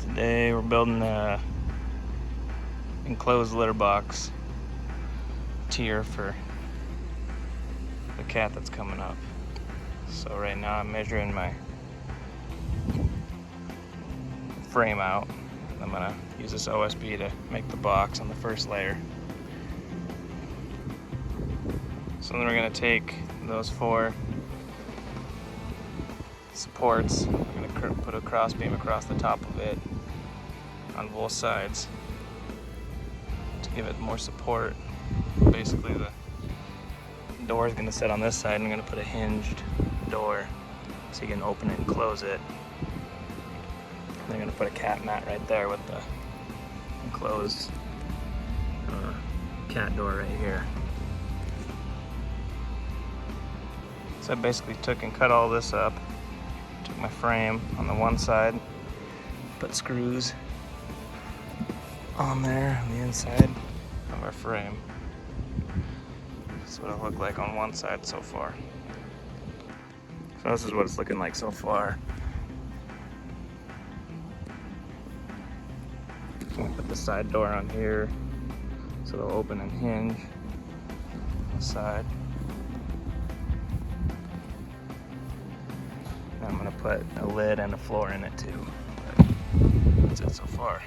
Today we're building a enclosed litter box tier for the cat that's coming up. So right now I'm measuring my frame out. I'm gonna use this OSB to make the box on the first layer. So then we're gonna take those 4 supports. We're gonna put a cross beam across the top of it on both sides to give it more support. Basically the door is gonna sit on this side and I'm gonna put a hinged door so you can open it and close it. And then I'm gonna put a cat mat right there with the enclosed cat door right here. So I basically took and cut all this up. Took my frame on the one side, put screws on there on the inside of our frame. That's what it'll look like on one side so far. So this is what it's looking like so far. I'm gonna put the side door on here so it'll open and hinge on the side. And I'm gonna put a lid and a floor in it too. But that's it so far.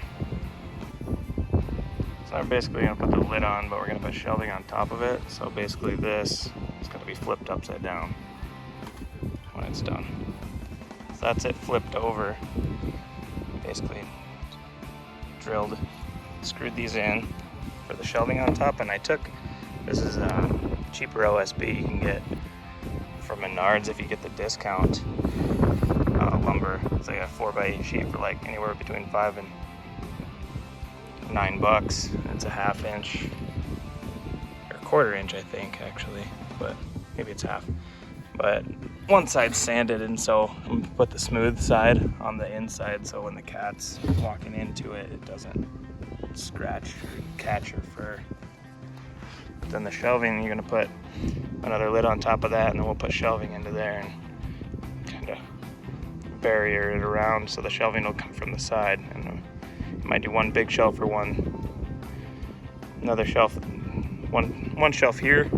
So I'm basically gonna put the lid on, but we're gonna put shelving on top of it. So basically this is gonna be flipped upside down when it's done. So that's it flipped over. Basically drilled, screwed these in for the shelving on top, and this is cheaper OSB you can get from Menards if you get the discount lumber. It's like a 4x8 sheet for like anywhere between $5 and $9. It's a 1/2 inch or 1/4 inch, I think, actually, but maybe it's half. But one side's sanded, and so I'm gonna put the smooth side on the inside so when the cat's walking into it, it doesn't scratch or catch her fur. But then the shelving, you're gonna put another lid on top of that, and then we'll put shelving into there and kind of barrier it around so the shelving will come from the side. And you might do one big shelf or another shelf, one shelf here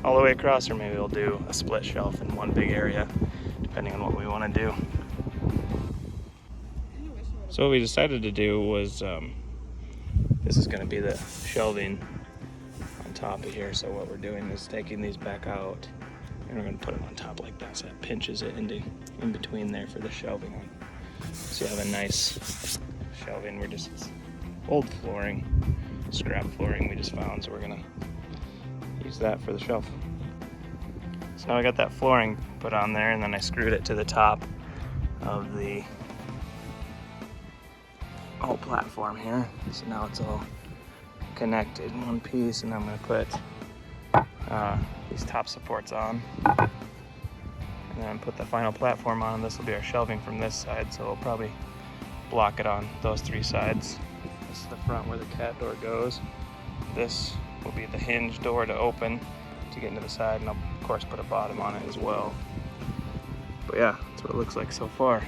all the way across, or maybe we'll do a split shelf in one big area, depending on what we want to do. So what we decided to do was, this is going to be the shelving on top of here. So what we're doing is taking these back out, and we're going to put them on top like that, so it pinches it in between there for the shelving. So you have a nice shelving. It's old flooring, scrap flooring we just found, so we're going to use that for the shelf. So now I got that flooring put on there, and then I screwed it to the top of the whole platform here. So now it's all connected in one piece, and I'm going to put these top supports on, and then put the final platform on, and this will be our shelving from this side, so we'll probably block it on those 3 sides. This is the front where the cat door goes. This will be the hinge door to open to get into the side, and I'll of course put a bottom on it as well. But yeah, that's what it looks like so far.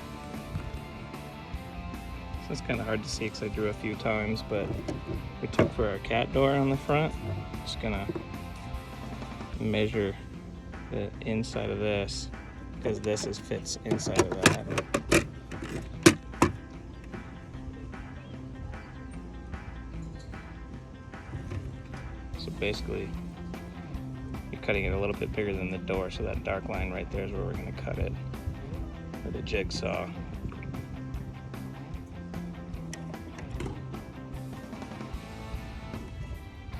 So it's kind of hard to see because I drew a few times, but we took for our cat door on the front, just gonna measure the inside of this because this fits inside of that. So basically, you're cutting it a little bit bigger than the door, so that dark line right there is where we're going to cut it with a jigsaw.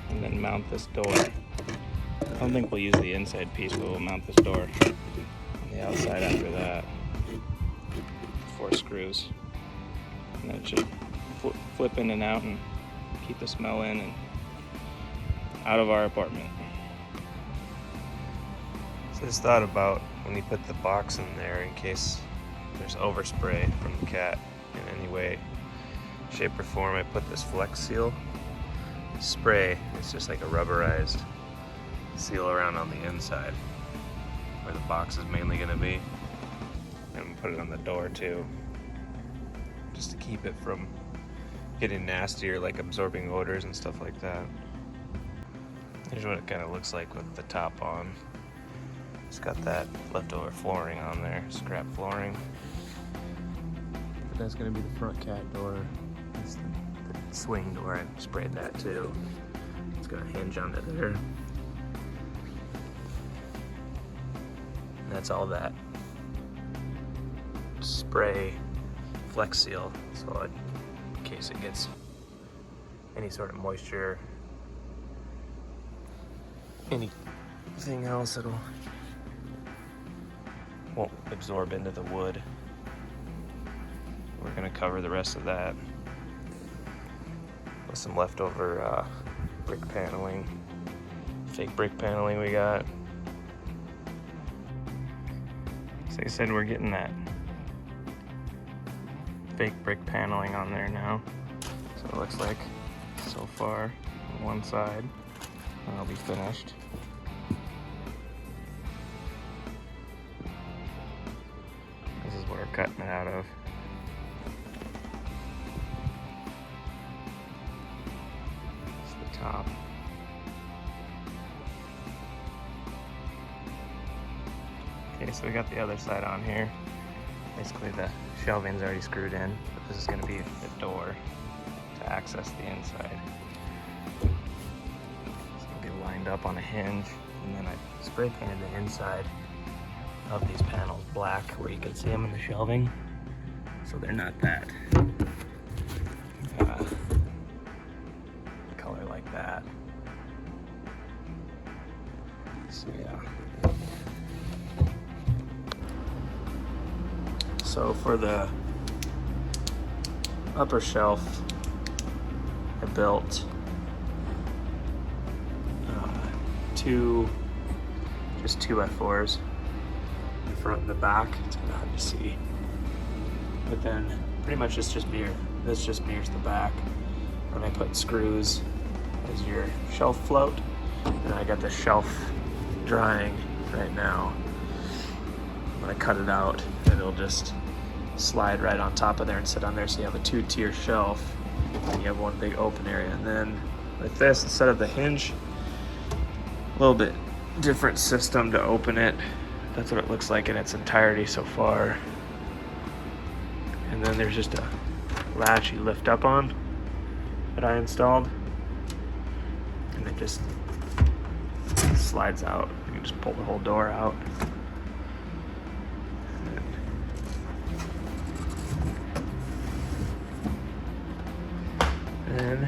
And then mount this door. I don't think we'll use the inside piece, but we'll mount this door on the outside after that. 4 screws. And then it should flip in and out and keep the smell in and out of our apartment. So just thought about when you put the box in there, in case there's overspray from the cat in any way, shape, or form, I put this Flex Seal spray. It's just like a rubberized seal around on the inside where the box is mainly going to be, and put it on the door too. Just just to keep it from getting nasty or like absorbing odors and stuff like that. Here's what it kind of looks like with the top on. It's got that leftover flooring on there, scrap flooring. But that's gonna be the front cat door. That's the swing door. I sprayed that too. It's got a hinge on it there. And that's all that spray Flex Seal, so in case it gets any sort of moisture, anything else, won't absorb into the wood. We're gonna cover the rest of that with some leftover brick paneling, fake brick paneling we got. So like I said, we're getting that fake brick paneling on there now. So it looks like so far on one side, and I'll be finished. This is what we're cutting it out of. It's the top. Okay, so we got the other side on here. Basically the shelving's already screwed in, but this is going to be the door to access the inside. It's going to be lined up on a hinge, and then I spray painted the inside of these panels black where you can see them in the shelving, so they're not that color like that. So yeah. So for the upper shelf, I built just two F4s, the front and the back. It's kind of hard to see, but then pretty much this just mirrors the back. And I put screws as your shelf float, and I got the shelf drying right now. When I cut it out, it'll just slide right on top of there and sit on there, so you have a two-tier shelf and you have one big open area. And then with this, instead of the hinge, a little bit different system to open it. That's what it looks like in its entirety so far. And then there's just a latch you lift up on that I installed, and it just slides out. You can just pull the whole door out. And you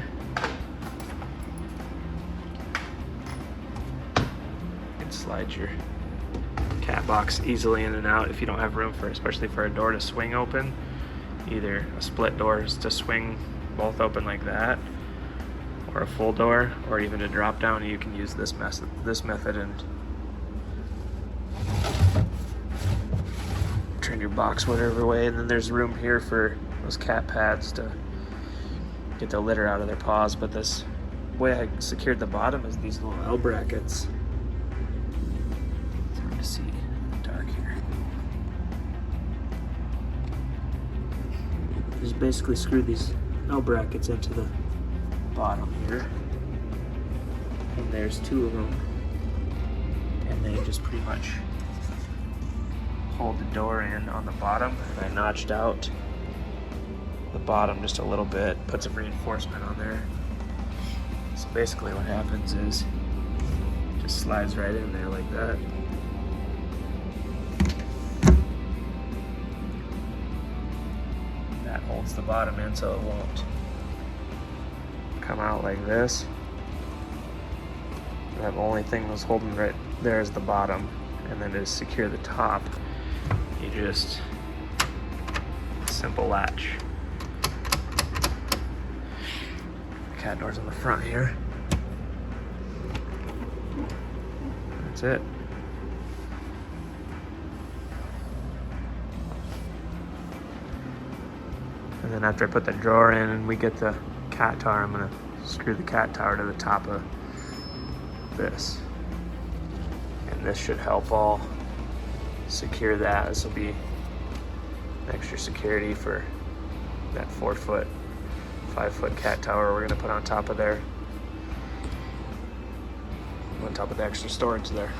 can slide your cat box easily in and out if you don't have room for, especially for a door to swing open. Either a split door to swing both open like that, or a full door, or even a drop down. You can use this method and turn your box whatever way. And then there's room here for those cat pads to get the litter out of their paws. But this way I secured the bottom is these little L brackets. It's hard to see in the dark here. Just basically screw these L brackets into the bottom here, and there's two of them, and they just pretty much hold the door in on the bottom. And I notched out the bottom just a little bit, put some reinforcement on there. So basically what happens is it just slides right in there like that. That holds the bottom in so it won't come out like this. The only thing that's holding right there is the bottom, and then to secure the top, you just simple latch. Cat doors on the front here. That's it. And then after I put the drawer in and we get the cat tower, I'm gonna screw the cat tower to the top of this. And this should help all secure that. This will be extra security for that 4 foot, 5 foot cat tower we're gonna put on top of there, on top of the extra storage there.